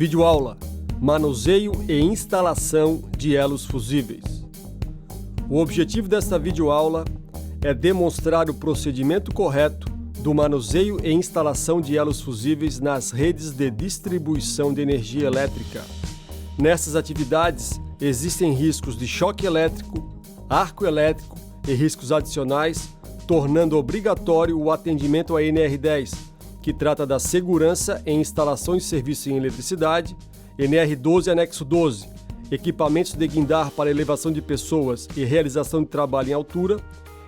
Videoaula: Manuseio e instalação de elos fusíveis. O objetivo desta videoaula é demonstrar o procedimento correto do manuseio e instalação de elos fusíveis nas redes de distribuição de energia elétrica. Nessas atividades, existem riscos de choque elétrico, arco elétrico e riscos adicionais, tornando obrigatório o atendimento à NR10, que trata da segurança em instalações de serviço em eletricidade, NR12 anexo 12, equipamentos de guindar para elevação de pessoas e realização de trabalho em altura,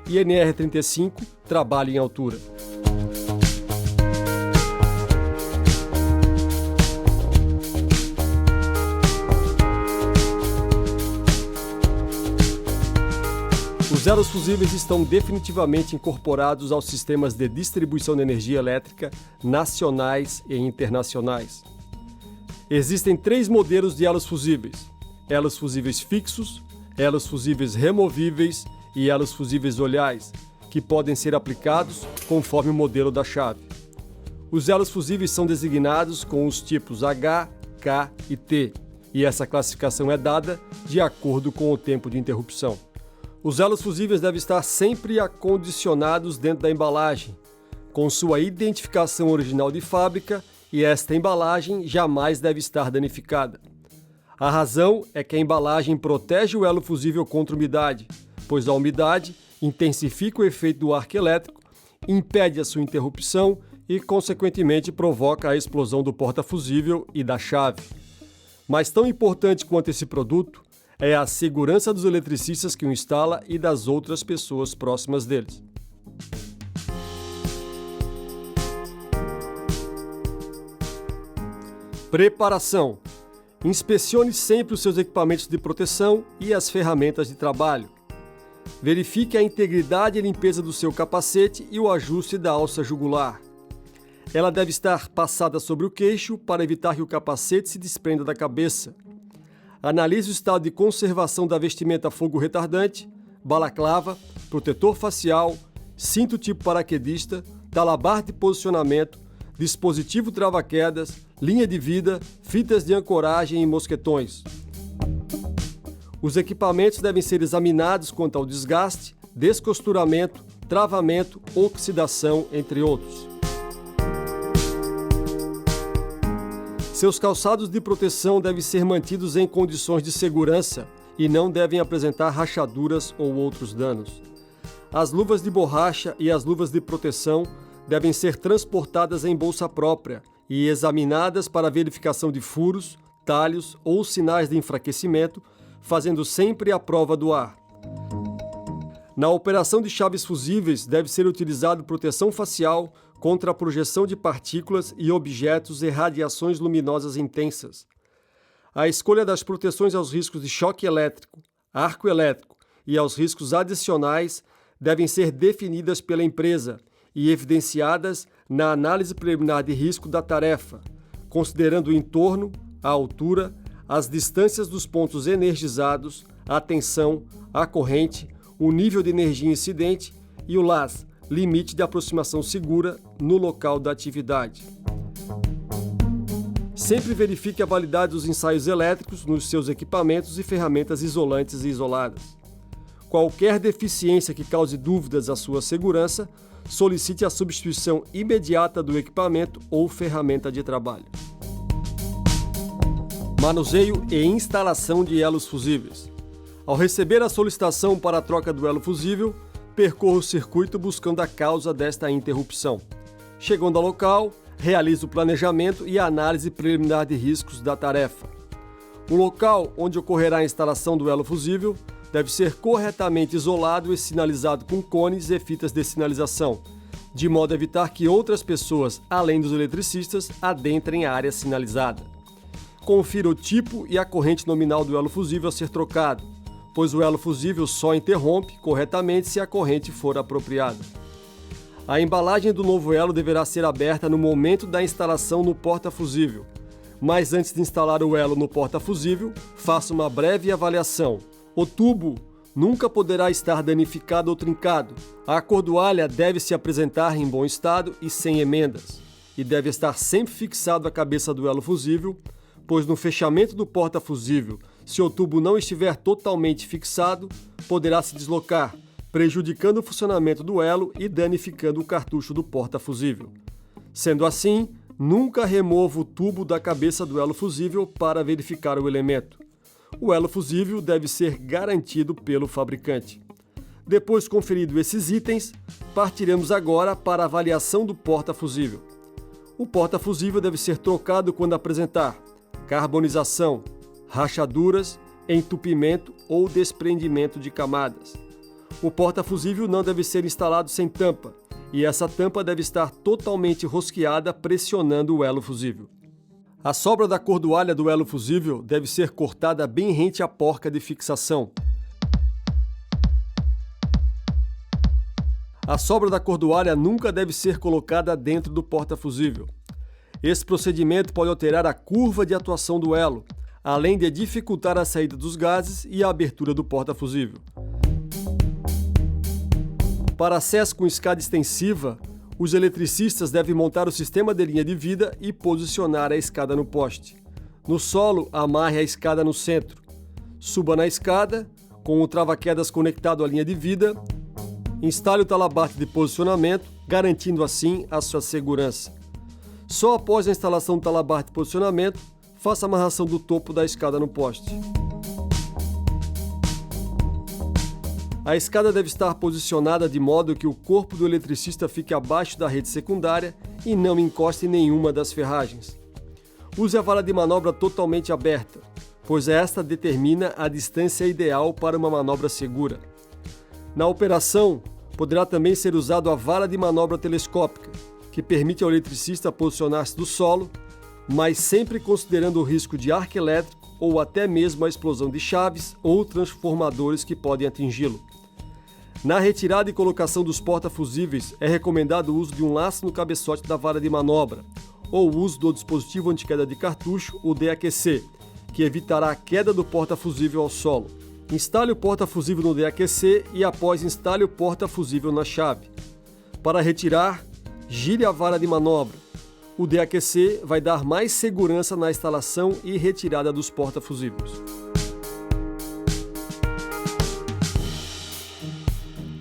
e NR35, trabalho em altura. Os elos fusíveis estão definitivamente incorporados aos sistemas de distribuição de energia elétrica nacionais e internacionais. Existem 3 modelos de elos fusíveis: elos fusíveis fixos, elos fusíveis removíveis e elos fusíveis oleais, que podem ser aplicados conforme o modelo da chave. Os elos fusíveis são designados com os tipos H, K e T, e essa classificação é dada de acordo com o tempo de interrupção. Os elos fusíveis devem estar sempre acondicionados dentro da embalagem, com sua identificação original de fábrica, e esta embalagem jamais deve estar danificada. A razão é que a embalagem protege o elo fusível contra umidade, pois a umidade intensifica o efeito do arco elétrico, impede a sua interrupção e, consequentemente, provoca a explosão do porta-fusível e da chave. Mas tão importante quanto esse produto é a segurança dos eletricistas que o instala e das outras pessoas próximas deles. Preparação: inspecione sempre os seus equipamentos de proteção e as ferramentas de trabalho. Verifique a integridade e limpeza do seu capacete e o ajuste da alça jugular. Ela deve estar passada sobre o queixo para evitar que o capacete se desprenda da cabeça. Analise o estado de conservação da vestimenta fogo retardante, balaclava, protetor facial, cinto tipo paraquedista, talabar de posicionamento, dispositivo trava-quedas, linha de vida, fitas de ancoragem e mosquetões. Os equipamentos devem ser examinados quanto ao desgaste, descosturamento, travamento, oxidação, entre outros. Seus calçados de proteção devem ser mantidos em condições de segurança e não devem apresentar rachaduras ou outros danos. As luvas de borracha e as luvas de proteção devem ser transportadas em bolsa própria e examinadas para verificação de furos, talhos ou sinais de enfraquecimento, fazendo sempre a prova do ar. Na operação de chaves fusíveis, deve ser utilizado proteção facial contra a projeção de partículas e objetos e radiações luminosas intensas. A escolha das proteções aos riscos de choque elétrico, arco elétrico e aos riscos adicionais devem ser definidas pela empresa e evidenciadas na análise preliminar de risco da tarefa, considerando o entorno, a altura, as distâncias dos pontos energizados, a tensão, a corrente, o nível de energia incidente e o LAS, limite de aproximação segura, no local da atividade. Sempre verifique a validade dos ensaios elétricos nos seus equipamentos e ferramentas isolantes e isoladas. Qualquer deficiência que cause dúvidas à sua segurança, solicite a substituição imediata do equipamento ou ferramenta de trabalho. Manuseio e instalação de elos fusíveis. Ao receber a solicitação para a troca do elo fusível, percorra o circuito buscando a causa desta interrupção. Chegando ao local, realize o planejamento e a análise preliminar de riscos da tarefa. O local onde ocorrerá a instalação do elo fusível deve ser corretamente isolado e sinalizado com cones e fitas de sinalização, de modo a evitar que outras pessoas, além dos eletricistas, adentrem a área sinalizada. Confira o tipo e a corrente nominal do elo fusível a ser trocado, pois o elo fusível só interrompe corretamente se a corrente for apropriada. A embalagem do novo elo deverá ser aberta no momento da instalação no porta-fusível, mas antes de instalar o elo no porta-fusível, faça uma breve avaliação. O tubo nunca poderá estar danificado ou trincado. A cordoalha deve se apresentar em bom estado e sem emendas, e deve estar sempre fixado à cabeça do elo fusível, pois no fechamento do porta-fusível, se o tubo não estiver totalmente fixado, poderá se deslocar, prejudicando o funcionamento do elo e danificando o cartucho do porta-fusível. Sendo assim, nunca remova o tubo da cabeça do elo fusível para verificar o elemento. O elo fusível deve ser garantido pelo fabricante. Depois conferido esses itens, partiremos agora para a avaliação do porta-fusível. O porta-fusível deve ser trocado quando apresentar carbonização, rachaduras, entupimento ou desprendimento de camadas. O porta-fusível não deve ser instalado sem tampa, e essa tampa deve estar totalmente rosqueada pressionando o elo fusível. A sobra da cordoalha do elo fusível deve ser cortada bem rente à porca de fixação. A sobra da cordoalha nunca deve ser colocada dentro do porta-fusível. Esse procedimento pode alterar a curva de atuação do elo, além de dificultar a saída dos gases e a abertura do porta-fusível. Para acesso com escada extensiva, os eletricistas devem montar o sistema de linha de vida e posicionar a escada no poste. No solo, amarre a escada no centro. Suba na escada, com o trava-quedas conectado à linha de vida. Instale o talabarte de posicionamento, garantindo assim a sua segurança. Só após a instalação do talabarte de posicionamento, faça a amarração do topo da escada no poste. A escada deve estar posicionada de modo que o corpo do eletricista fique abaixo da rede secundária e não encoste em nenhuma das ferragens. Use a vara de manobra totalmente aberta, pois esta determina a distância ideal para uma manobra segura. Na operação, poderá também ser usado a vara de manobra telescópica, que permite ao eletricista posicionar-se do solo, mas sempre considerando o risco de arco elétrico ou até mesmo a explosão de chaves ou transformadores que podem atingi-lo. Na retirada e colocação dos porta-fusíveis, é recomendado o uso de um laço no cabeçote da vara de manobra, ou o uso do dispositivo anti-queda de cartucho, o DAQC, que evitará a queda do porta-fusível ao solo. Instale o porta-fusível no DAQC e após instale o porta-fusível na chave. Para retirar, gire a vara de manobra. O DAQC vai dar mais segurança na instalação e retirada dos porta-fusíveis.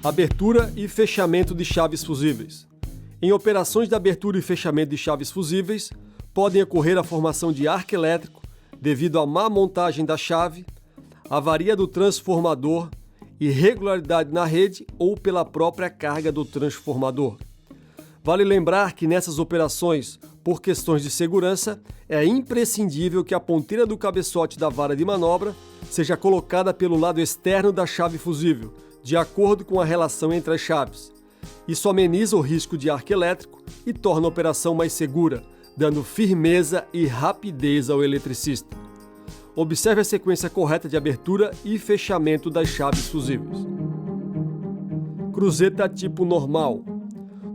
Abertura e fechamento de chaves fusíveis. Em operações de abertura e fechamento de chaves fusíveis, podem ocorrer a formação de arco elétrico devido à má montagem da chave, avaria do transformador, irregularidade na rede ou pela própria carga do transformador. Vale lembrar que nessas operações, por questões de segurança, é imprescindível que a ponteira do cabeçote da vara de manobra seja colocada pelo lado externo da chave fusível, de acordo com a relação entre as chaves. Isso ameniza o risco de arco elétrico e torna a operação mais segura, dando firmeza e rapidez ao eletricista. Observe a sequência correta de abertura e fechamento das chaves fusíveis. Cruzeta tipo normal.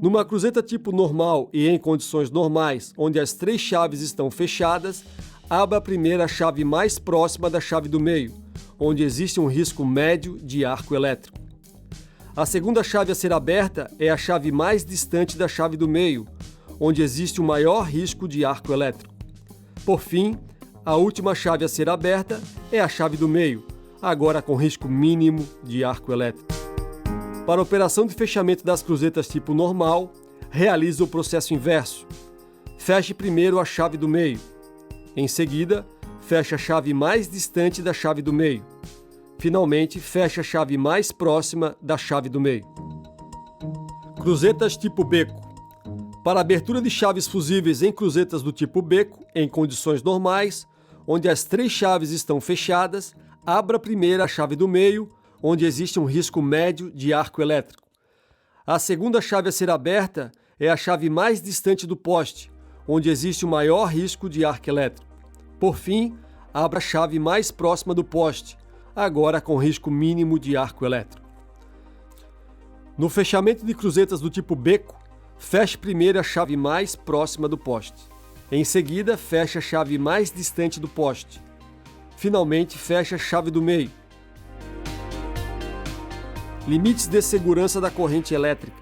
Numa cruzeta tipo normal e em condições normais, onde as 3 chaves estão fechadas, abra a primeira chave mais próxima da chave do meio, onde existe um risco médio de arco elétrico. A segunda chave a ser aberta é a chave mais distante da chave do meio, onde existe um maior risco de arco elétrico. Por fim, a última chave a ser aberta é a chave do meio, agora com risco mínimo de arco elétrico. Para a operação de fechamento das cruzetas tipo normal, realize o processo inverso. Feche primeiro a chave do meio. Em seguida, feche a chave mais distante da chave do meio. Finalmente, feche a chave mais próxima da chave do meio. Cruzetas tipo beco. Para a abertura de chaves fusíveis em cruzetas do tipo beco, em condições normais, onde as 3 chaves estão fechadas, abra primeiro a chave do meio, onde existe um risco médio de arco elétrico. A segunda chave a ser aberta é a chave mais distante do poste, onde existe o maior risco de arco elétrico. Por fim, abra a chave mais próxima do poste, agora com risco mínimo de arco elétrico. No fechamento de cruzetas do tipo beco, feche primeiro a chave mais próxima do poste. Em seguida, feche a chave mais distante do poste. Finalmente, feche a chave do meio. Limites de segurança da corrente elétrica.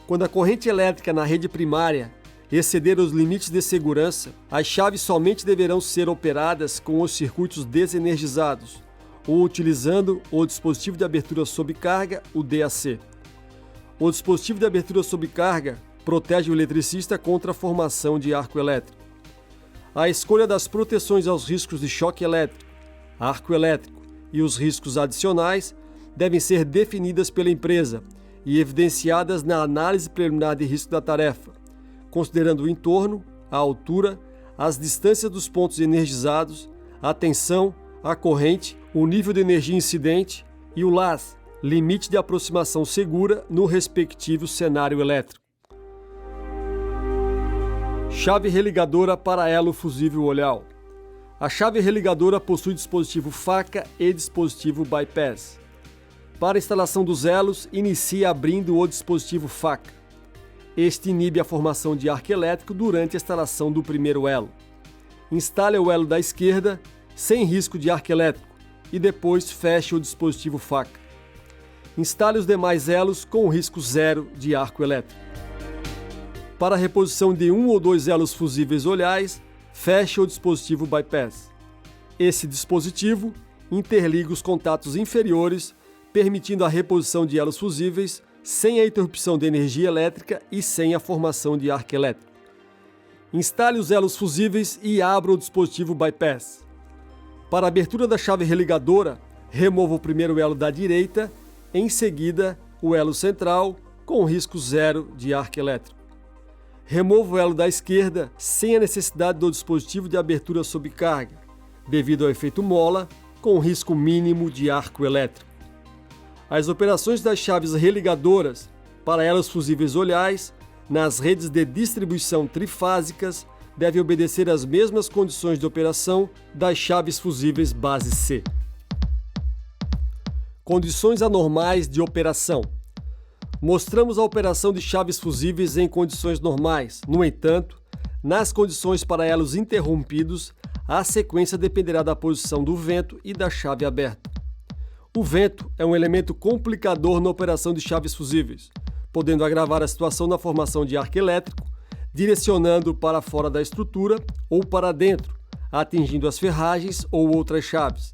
Quando a corrente elétrica na rede primária exceder os limites de segurança, as chaves somente deverão ser operadas com os circuitos desenergizados ou utilizando o dispositivo de abertura sob carga, o DAC. O dispositivo de abertura sob carga protege o eletricista contra a formação de arco elétrico. A escolha das proteções aos riscos de choque elétrico, arco elétrico e os riscos adicionais devem ser definidas pela empresa e evidenciadas na análise preliminar de risco da tarefa, considerando o entorno, a altura, as distâncias dos pontos energizados, a tensão, a corrente, o nível de energia incidente e o LAS, limite de aproximação segura no respectivo cenário elétrico. Chave religadora para elo fusível olhal. A chave religadora possui dispositivo faca e dispositivo bypass. Para a instalação dos elos, inicie abrindo o dispositivo faca. Este inibe a formação de arco elétrico durante a instalação do primeiro elo. Instale o elo da esquerda, sem risco de arco elétrico, e depois feche o dispositivo faca. Instale os demais elos com risco zero de arco elétrico. Para a reposição de um ou dois elos fusíveis olhais, feche o dispositivo bypass. Esse dispositivo interliga os contatos inferiores, permitindo a reposição de elos fusíveis sem a interrupção de energia elétrica e sem a formação de arco elétrico. Instale os elos fusíveis e abra o dispositivo bypass. Para a abertura da chave religadora, remova o primeiro elo da direita, em seguida o elo central, com risco zero de arco elétrico. Remova o elo da esquerda sem a necessidade do dispositivo de abertura sob carga, devido ao efeito mola, com risco mínimo de arco elétrico. As operações das chaves religadoras para elos fusíveis olhais nas redes de distribuição trifásicas devem obedecer às mesmas condições de operação das chaves fusíveis base C. Condições anormais de operação. Mostramos a operação de chaves fusíveis em condições normais. No entanto, nas condições para elos interrompidos, a sequência dependerá da posição do vento e da chave aberta. O vento é um elemento complicador na operação de chaves fusíveis, podendo agravar a situação na formação de arco elétrico, direcionando para fora da estrutura ou para dentro, atingindo as ferragens ou outras chaves.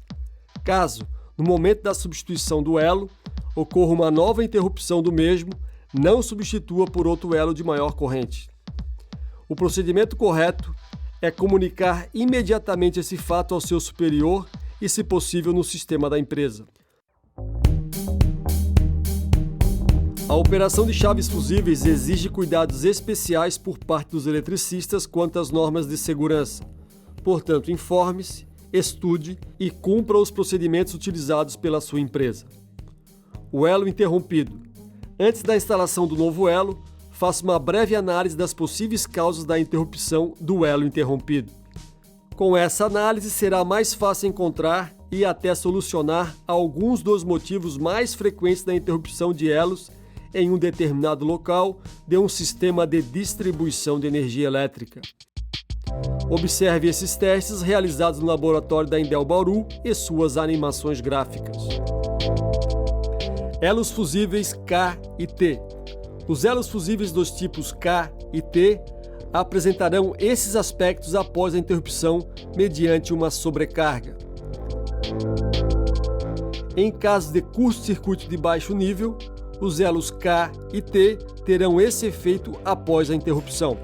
Caso, no momento da substituição do elo, ocorra uma nova interrupção do mesmo, não substitua por outro elo de maior corrente. O procedimento correto é comunicar imediatamente esse fato ao seu superior e, se possível, no sistema da empresa. A operação de chaves fusíveis exige cuidados especiais por parte dos eletricistas quanto às normas de segurança. Portanto, informe-se, estude e cumpra os procedimentos utilizados pela sua empresa. O elo interrompido. Antes da instalação do novo elo, faça uma breve análise das possíveis causas da interrupção do elo interrompido. Com essa análise, será mais fácil encontrar e até solucionar alguns dos motivos mais frequentes da interrupção de elos em um determinado local de um sistema de distribuição de energia elétrica. Observe esses testes realizados no laboratório da Indel Bauru e suas animações gráficas. Elos fusíveis K e T. Os elos fusíveis dos tipos K e T apresentarão esses aspectos após a interrupção mediante uma sobrecarga. Em caso de curto-circuito de baixo nível, os elos K e T terão esse efeito após a interrupção.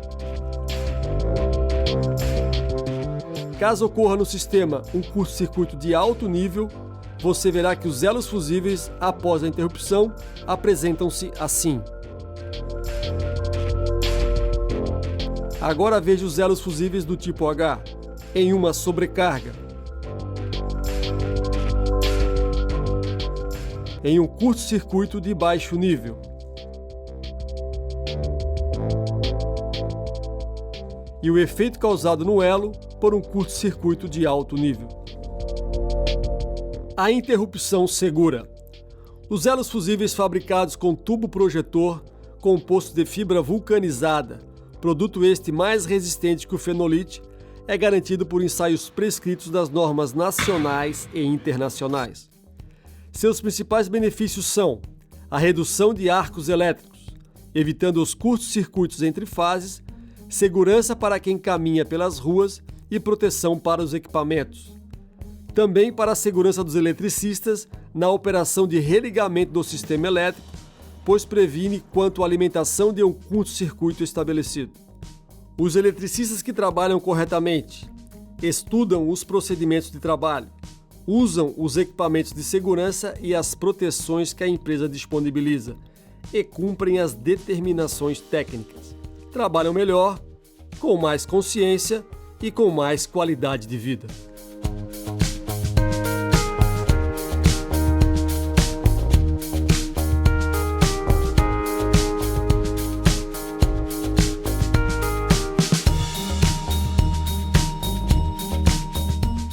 Caso ocorra no sistema um curto-circuito de alto nível, você verá que os elos fusíveis, após a interrupção, apresentam-se assim. Agora veja os elos fusíveis do tipo H, em uma sobrecarga. Em um curto-circuito de baixo nível. E o efeito causado no elo por um curto-circuito de alto nível. A interrupção segura. Os elos fusíveis fabricados com tubo projetor, composto de fibra vulcanizada, produto este mais resistente que o fenolite, é garantido por ensaios prescritos das normas nacionais e internacionais. Seus principais benefícios são a redução de arcos elétricos, evitando os curtos-circuitos entre fases, segurança para quem caminha pelas ruas e proteção para os equipamentos. Também para a segurança dos eletricistas na operação de religamento do sistema elétrico, pois previne quanto à alimentação de um curto-circuito estabelecido. Os eletricistas que trabalham corretamente estudam os procedimentos de trabalho, usam os equipamentos de segurança e as proteções que a empresa disponibiliza e cumprem as determinações técnicas. Trabalham melhor, com mais consciência e com mais qualidade de vida.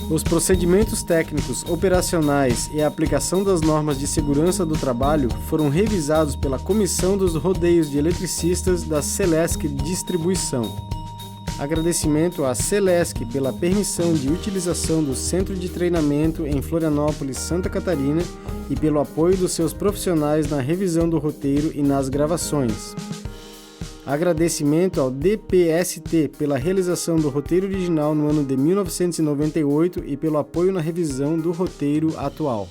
Os procedimentos técnicos, operacionais e a aplicação das normas de segurança do trabalho foram revisados pela Comissão dos Rodeios de Eletricistas da Celesc Distribuição. Agradecimento à Celesc pela permissão de utilização do Centro de Treinamento em Florianópolis, Santa Catarina e pelo apoio dos seus profissionais na revisão do roteiro e nas gravações. Agradecimento ao DPST pela realização do roteiro original no ano de 1998 e pelo apoio na revisão do roteiro atual.